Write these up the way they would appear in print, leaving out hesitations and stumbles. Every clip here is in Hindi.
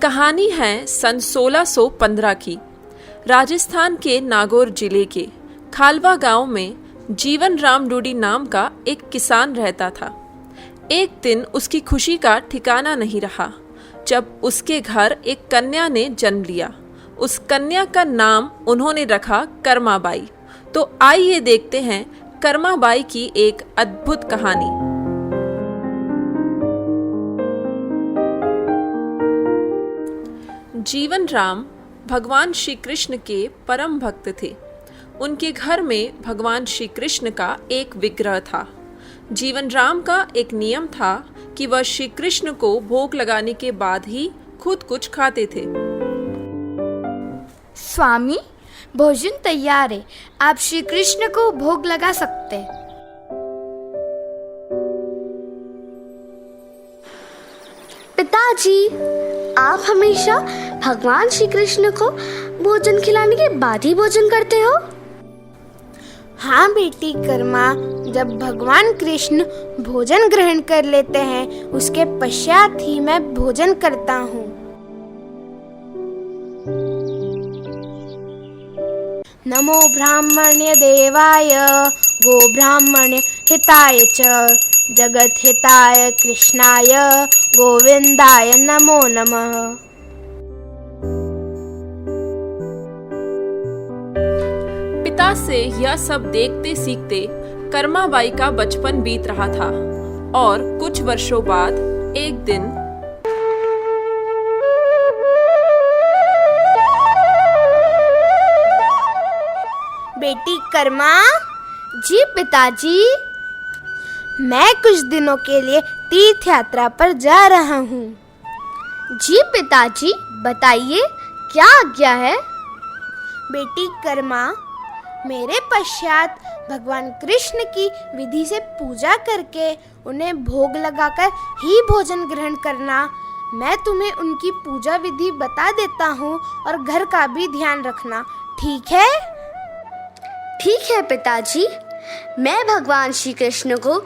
कहानी है सन 1615 की। राजस्थान के नागौर जिले के खालवा गांव में जीवन राम डूडी नाम का एक किसान रहता था। एक दिन उसकी खुशी का ठिकाना नहीं रहा जब उसके घर एक कन्या ने जन्म लिया। उस कन्या का नाम उन्होंने रखा कर्माबाई। तो आइए देखते हैं कर्माबाई की एक अद्भुत कहानी। जीवन राम भगवान श्री कृष्ण के परम भक्त थे। उनके घर में भगवान श्री कृष्ण का एक विग्रह था। जीवन राम का एक नियम था कि वह श्री कृष्ण को भोग लगाने के बाद ही खुद कुछ खाते थे। स्वामी, भोजन तैयार है, आप श्री कृष्ण को भोग लगा सकते हैं। पिताजी, आप हमेशा भगवान श्री कृष्ण को भोजन खिलाने के बाद ही भोजन करते हो? हाँ बेटी कर्मा, जब भगवान कृष्ण भोजन ग्रहण कर लेते हैं उसके पश्चात ही मैं भोजन करता हूँ। नमो ब्राह्मण्य देवाय गो ब्राह्मण्य हिताय च जगत हिताय कृष्णाय गोविंदाय नमो नमः। पिता से यह सब देखते सीखते कर्माबाई का बचपन बीत रहा था और कुछ वर्षों बाद एक दिन बेटी कर्मा जी। पिताजी, मैं कुछ दिनों के लिए तीर्थ यात्रा पर जा रहा हूँ। जी पिताजी, बताइए क्या आज्ञा है? बेटी कर्मा, मेरे पश्चात भगवान कृष्ण की विधि से पूजा करके उन्हें भोग लगाकर ही भोजन ग्रहण करना। मैं तुम्हें उनकी पूजा विधि बता देता हूँ और घर का भी ध्यान रखना, ठीक है? ठीक है पिताजी, मैं भगवान श्री कृष्ण को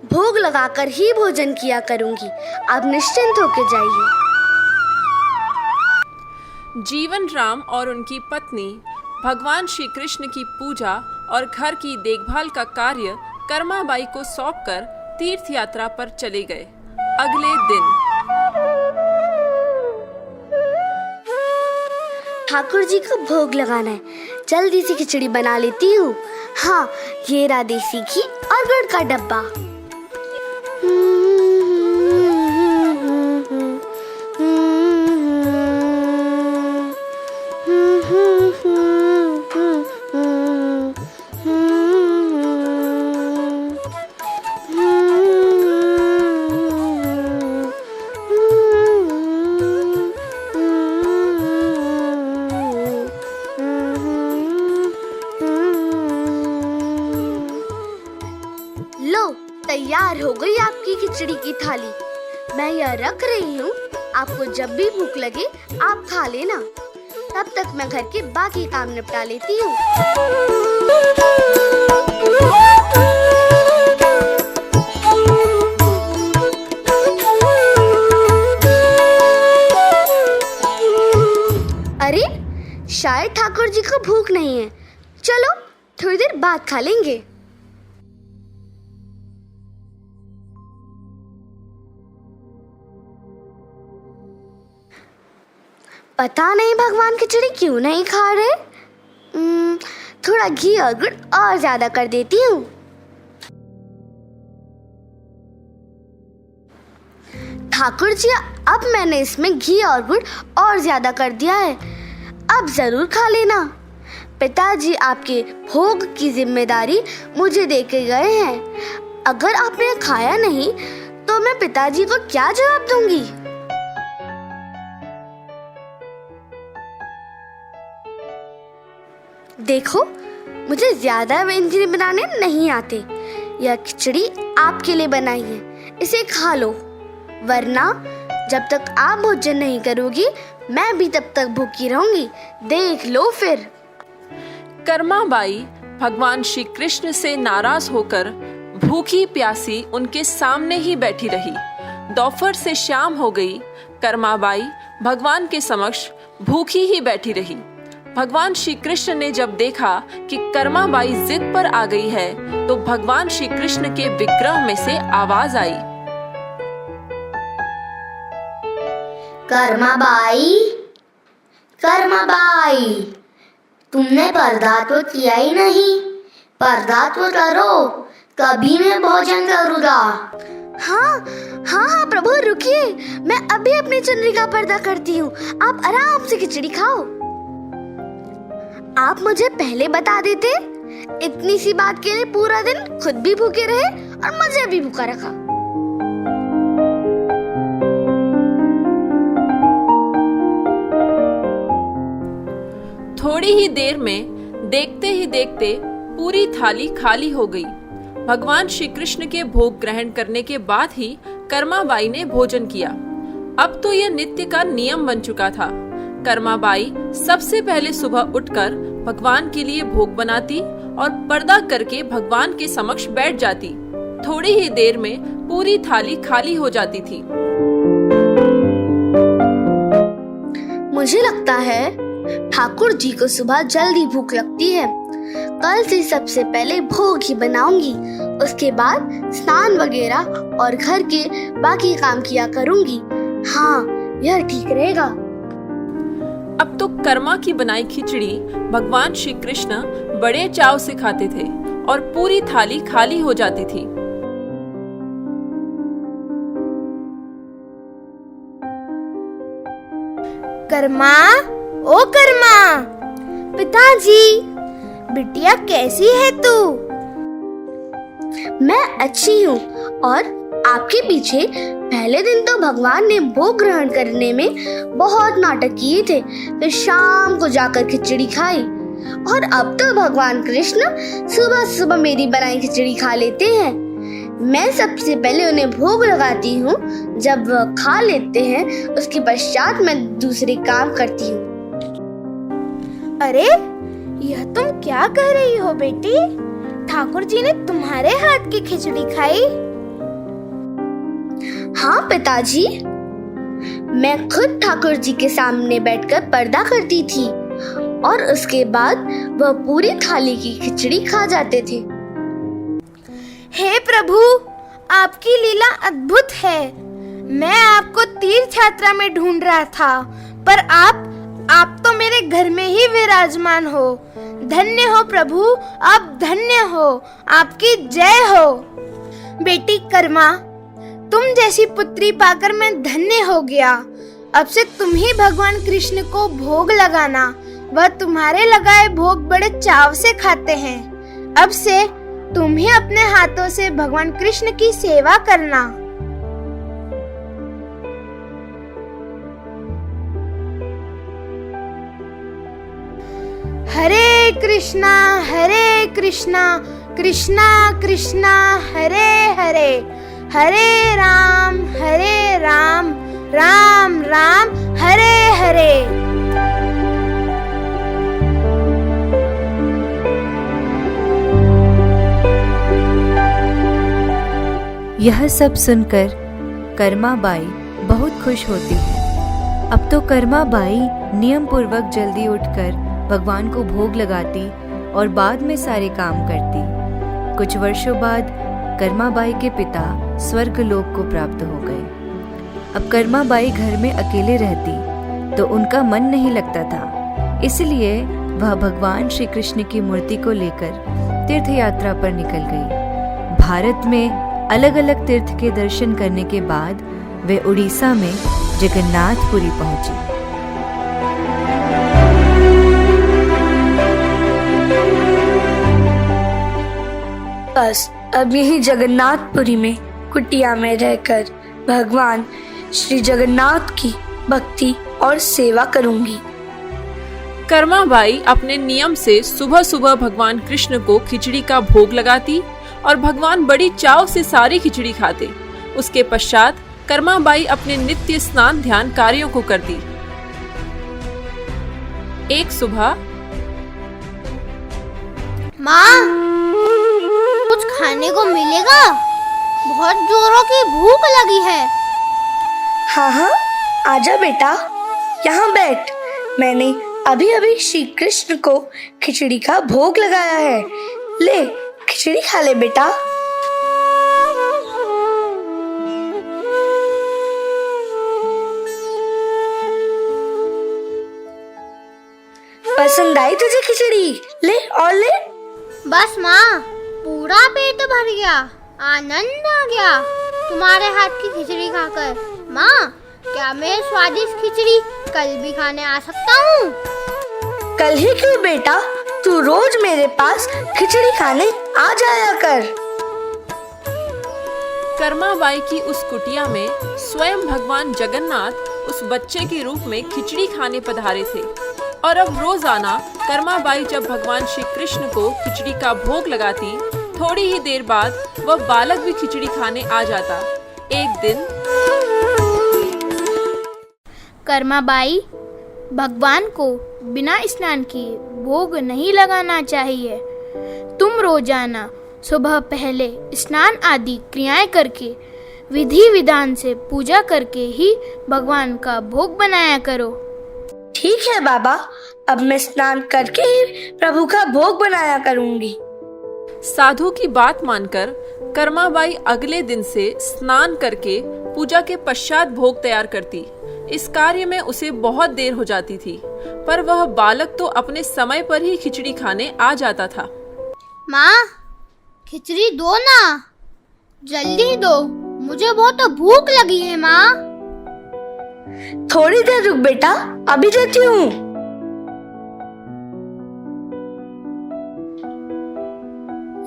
भोग लगाकर ही भोजन किया करूंगी। आप निश्चिंत होकर जाइए। जीवन राम और उनकी पत्नी भगवान श्री कृष्ण की पूजा और घर की देखभाल का कार्य कर्माबाई को सौंपकर तीर्थ यात्रा पर चले गए। अगले दिन ठाकुर जी को भोग लगाना है, जल्दी से खिचड़ी बना लेती हूँ। हाँ, ये रहा देसी घी और गुड़ का डब्बा। तैयार हो गई आपकी खिचड़ी की थाली। मैं यह रख रही हूँ, आपको जब भी भूख लगे आप खा लेना। तब तक मैं घर के बाकी काम निपटा लेती हूँ। अरे, शायद ठाकुर जी को भूख नहीं है। चलो थोड़ी देर बाद खा लेंगे। पता नहीं भगवान खिचड़ी क्यों नहीं खा रहे। थोड़ा घी और गुड़ और ज्यादा कर देती हूँ। ठाकुर जी, अब मैंने इसमें घी और गुड़ और ज्यादा कर दिया है, अब जरूर खा लेना। पिताजी आपके भोग की जिम्मेदारी मुझे दे के गए हैं। अगर आपने खाया नहीं तो मैं पिताजी को क्या जवाब दूंगी? देखो, मुझे ज्यादा व्यंजन बनाने नहीं आते। यह खिचड़ी आपके लिए बनाई है, इसे खा लो, वरना जब तक आप भोजन नहीं करोगी मैं भी तब तक भूखी रहूंगी। देख लो फिर। कर्माबाई भगवान श्री कृष्ण से नाराज होकर भूखी प्यासी उनके सामने ही बैठी रही। दोपहर से शाम हो गई। कर्माबाई भगवान के समक्ष भूखी ही बैठी रही। भगवान श्री कृष्ण ने जब देखा कि कर्मा बाई जिद पर आ गई है, तो भगवान श्री कृष्ण के विग्रह में से आवाज आई, कर्मा बाई, तुमने पर्दा तो किया ही नहीं, पर्दा तो करो, कभी मैं भोजन करूँगा। हाँ प्रभु रुकिए, मैं अभी अपनी चुनरी का पर्दा करती हूँ, आप आराम से खिचड़ी खाओ। आप मुझे पहले बता देते, इतनी सी बात के लिए पूरा दिन खुद भी भूखे रहे और मुझे भी भूखा रखा। थोड़ी ही देर में देखते ही देखते पूरी थाली खाली हो गई। भगवान श्री कृष्ण के भोग ग्रहण करने के बाद ही कर्माबाई ने भोजन किया। अब तो यह नित्य का नियम बन चुका था। कर्माबाई सबसे पहले सुबह उठकर भगवान के लिए भोग बनाती और पर्दा करके भगवान के समक्ष बैठ जाती। थोड़ी ही देर में पूरी थाली खाली हो जाती थी। मुझे लगता है ठाकुर जी को सुबह जल्दी भूख लगती है। कल से सबसे पहले भोग ही बनाऊंगी, उसके बाद स्नान वगैरह और घर के बाकी काम किया करूंगी। हाँ, यह ठीक रहेगा। अब तो कर्मा की बनाई खिचड़ी भगवान श्री कृष्ण बड़े चाव से खाते थे और पूरी थाली खाली हो जाती थी। कर्मा, ओ कर्मा, पिताजी, बिटिया कैसी है तू? मैं अच्छी हूँ। और आपके पीछे पहले दिन तो भगवान ने भोग ग्रहण करने में बहुत नाटक किए थे, फिर शाम को जाकर खिचड़ी खाई, और अब तो भगवान कृष्ण सुबह सुबह मेरी बनाई खिचड़ी खा लेते हैं। मैं सबसे पहले उन्हें भोग लगाती हूँ, जब वह खा लेते हैं उसके पश्चात मैं दूसरे काम करती हूँ। अरे, यह तुम क्या कह रही हो बेटी? ठाकुर जी ने तुम्हारे हाथ की खिचड़ी खाई? हाँ पिताजी, मैं खुद ठाकुर जी के सामने बैठकर पर्दा करती थी और उसके बाद वह पूरी थाली की खिचड़ी खा जाते थे। हे प्रभु, आपकी लीला अद्भुत है। मैं आपको तीर्थ यात्रा में ढूंढ रहा था, पर आप तो मेरे घर में ही विराजमान हो। धन्य हो प्रभु, आप धन्य हो, आपकी जय हो। बेटी कर्मा, तुम जैसी पुत्री पाकर मैं धन्य हो गया। अब से तुम ही भगवान कृष्ण को भोग लगाना, वह तुम्हारे लगाए भोग बड़े चाव से खाते हैं। अब से तुम ही अपने हाथों से भगवान कृष्ण की सेवा करना। हरे कृष्णा कृष्णा कृष्णा हरे हरे, हरे राम राम राम हरे हरे। यह सब सुनकर कर्मा बाई बहुत खुश होती है। अब तो कर्मा बाई नियम पूर्वक जल्दी उठकर भगवान को भोग लगाती और बाद में सारे काम करती। कुछ वर्षों बाद कर्मा बाई के पिता स्वर्ग लोक को प्राप्त हो गए। अब कर्मा बाई घर में अकेले रहती तो उनका मन नहीं लगता था, इसलिए वह भगवान श्री कृष्ण की मूर्ति को लेकर तीर्थ यात्रा पर निकल गई। भारत में अलग अलग तीर्थ के दर्शन करने के बाद वे उड़ीसा में जगन्नाथपुरी पहुंची। बस अब यही जगन्नाथपुरी में कुटिया में रहकर भगवान श्री जगन्नाथ की भक्ति और सेवा करूंगी। कर्माबाई अपने नियम से सुबह सुबह भगवान कृष्ण को खिचड़ी का भोग लगाती और भगवान बड़ी चाव से सारी खिचड़ी खाते। उसके पश्चात कर्माबाई अपने नित्य स्नान ध्यान कार्यों को करती। एक सुबह, माँ, कुछ खाने को मिलेगा? बहुत जोरों की भूख लगी है। हाँ, आजा बेटा, यहाँ बैठ। मैंने अभी अभी श्री कृष्ण को खिचड़ी का भोग लगाया है। ले, खिचड़ी खा ले बेटा। पसंद आई तुझे खिचड़ी? ले और ले। बस माँ, पूरा पेट भर गया, आनंद आ गया तुम्हारे हाथ की खिचड़ी खाकर। माँ, क्या मैं स्वादिष्ट खिचड़ी कल भी खाने आ सकता हूँ? कल ही क्यों बेटा, तू रोज मेरे पास खिचड़ी खाने आ जाया कर। कर्माबाई की उस कुटिया में स्वयं भगवान जगन्नाथ उस बच्चे के रूप में खिचड़ी खाने पधारे थे और अब रोजाना कर्माबाई जब भगवान श्री कृष्ण को खिचड़ी का भोग लगाती, थोड़ी ही देर बाद वह बालक भी खिचड़ी खाने आ जाता। एक दिन कर्माबाई, भगवान को बिना स्नान किए भोग नहीं लगाना चाहिए। तुम रोजाना सुबह पहले स्नान आदि क्रियाएं करके विधि विधान से पूजा करके ही भगवान का भोग बनाया करो। ठीक है बाबा, अब मैं स्नान करके ही प्रभु का भोग बनाया करूंगी। साधु की बात मानकर कर्माबाई अगले दिन से स्नान करके पूजा के पश्चात भोग तैयार करती। इस कार्य में उसे बहुत देर हो जाती थी, पर वह बालक तो अपने समय पर ही खिचड़ी खाने आ जाता था। माँ, खिचड़ी दो ना, जल्दी दो, मुझे बहुत भूख लगी है। माँ, थोड़ी देर रुक बेटा, अभी देती हूँ।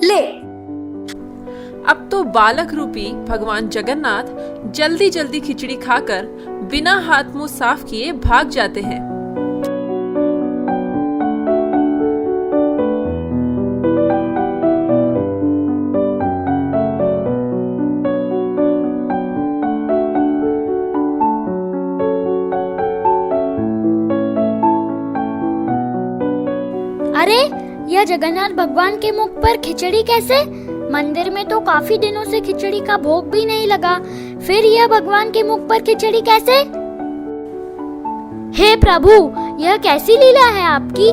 ले। अब तो बालक रूपी भगवान जगन्नाथ जल्दी जल्दी खिचड़ी खाकर बिना हाथ मुंह साफ किए भाग जाते हैं। अरे, यह जगन्नाथ भगवान के मुख पर खिचड़ी कैसे? मंदिर में तो काफी दिनों से खिचड़ी का भोग भी नहीं लगा, फिर यह भगवान के मुख पर खिचड़ी कैसे? हे प्रभु, यह कैसी लीला है आपकी?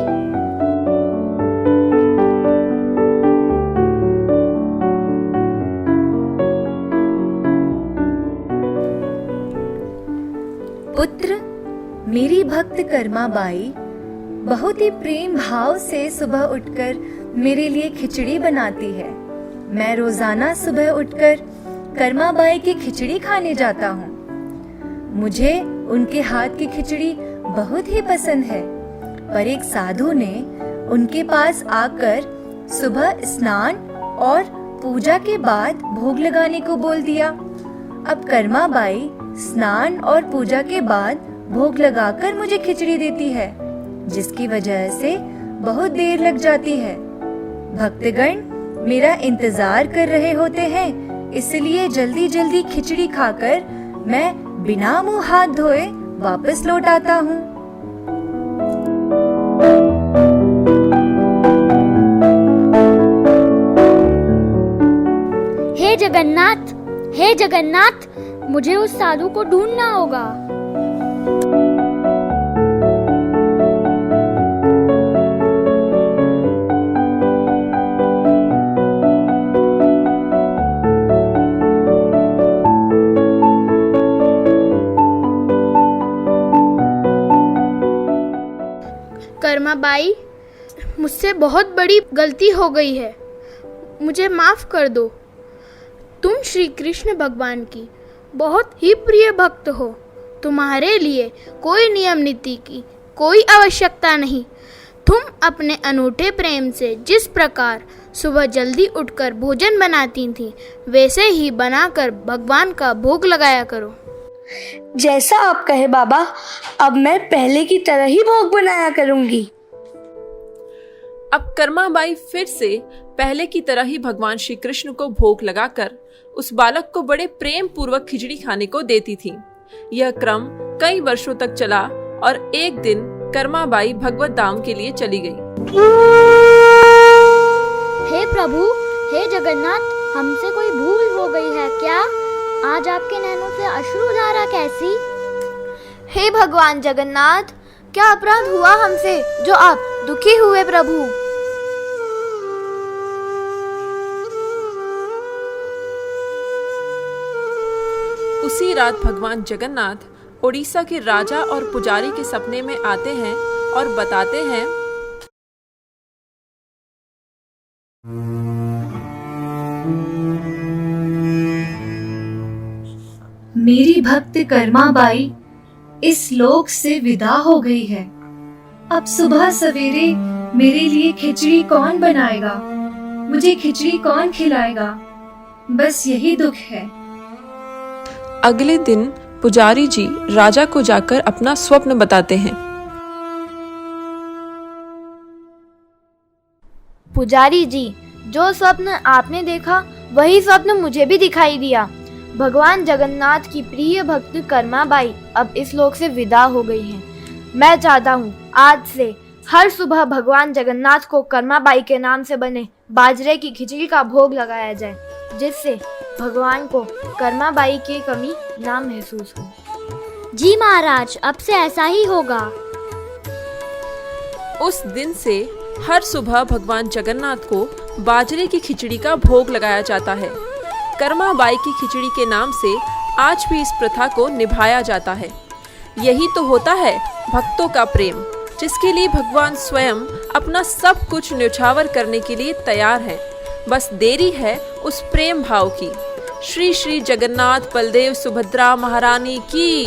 पुत्र, मेरी भक्त कर्माबाई बहुत ही प्रेम भाव से सुबह उठकर मेरे लिए खिचड़ी बनाती है। मैं रोजाना सुबह उठकर कर्माबाई की खिचड़ी खाने जाता हूँ। मुझे उनके हाथ की खिचड़ी बहुत ही पसंद है। पर एक साधु ने उनके पास आकर सुबह स्नान और पूजा के बाद भोग लगाने को बोल दिया। अब कर्माबाई स्नान और पूजा के बाद भोग लगाकर मुझे खिचड़ी देती है, जिसकी वजह से बहुत देर लग जाती है। भक्तगण मेरा इंतजार कर रहे होते हैं, इसलिए जल्दी जल्दी खिचड़ी खाकर मैं बिना मुंह हाथ धोए वापस लौट आता हूँ। हे जगन्नाथ, हे जगन्नाथ, मुझे उस साधु को ढूंढना होगा। कर्माबाई, मुझसे बहुत बड़ी गलती हो गई है, मुझे माफ कर दो। तुम श्री कृष्ण भगवान की बहुत ही प्रिय भक्त हो। तुम्हारे लिए कोई नियम नीति की कोई आवश्यकता नहीं। तुम अपने अनूठे प्रेम से जिस प्रकार सुबह जल्दी उठकर भोजन बनाती थी, वैसे ही बनाकर भगवान का भोग लगाया करो। जैसा आप कहे बाबा, अब मैं पहले की तरह ही भोग बनाया करूंगी। अब कर्माबाई फिर से पहले की तरह ही भगवान श्री कृष्ण को भोग लगाकर उस बालक को बड़े प्रेम पूर्वक खिचड़ी खाने को देती थी। यह क्रम कई वर्षों तक चला और एक दिन कर्माबाई भगवत धाम के लिए चली गई। हे प्रभु, हे जगन्नाथ, हमसे कोई भूल हो गई है क्या? आज आपके नैनों से अश्रुधारा कैसी? हे भगवान जगन्नाथ, क्या अपराध हुआ हमसे जो आप दुखी हुए प्रभु? उसी रात भगवान जगन्नाथ ओडिशा के राजा और पुजारी के सपने में आते हैं और बताते हैं, मेरी भक्त कर्मा बाई इस लोक से विदा हो गई है। अब सुबह सवेरे मेरे लिए खिचड़ी कौन बनाएगा, मुझे खिचड़ी कौन खिलाएगा, बस यही दुख है। अगले दिन पुजारी जी राजा को जाकर अपना स्वप्न बताते हैं। पुजारी जी, जो स्वप्न आपने देखा वही स्वप्न मुझे भी दिखाई दिया। भगवान जगन्नाथ की प्रिय भक्त कर्माबाई अब इस लोक से विदा हो गई हैं। मैं चाहता हूँ आज से हर सुबह भगवान जगन्नाथ को कर्माबाई के नाम से बने बाजरे की खिचड़ी का भोग लगाया जाए, जिससे भगवान को कर्माबाई की कमी ना महसूस हो। जी महाराज, अब से ऐसा ही होगा। उस दिन से हर सुबह भगवान जगन्नाथ को बाजरे की खिचड़ी का भोग लगाया जाता है। कर्माबाई की खिचड़ी के नाम से आज भी इस प्रथा को निभाया जाता है। यही तो होता है भक्तों का प्रेम, जिसके लिए भगवान स्वयं अपना सब कुछ न्यौछावर करने के लिए तैयार हैं। बस देरी है उस प्रेम भाव की। श्री श्री जगन्नाथ बलदेव सुभद्रा महारानी की।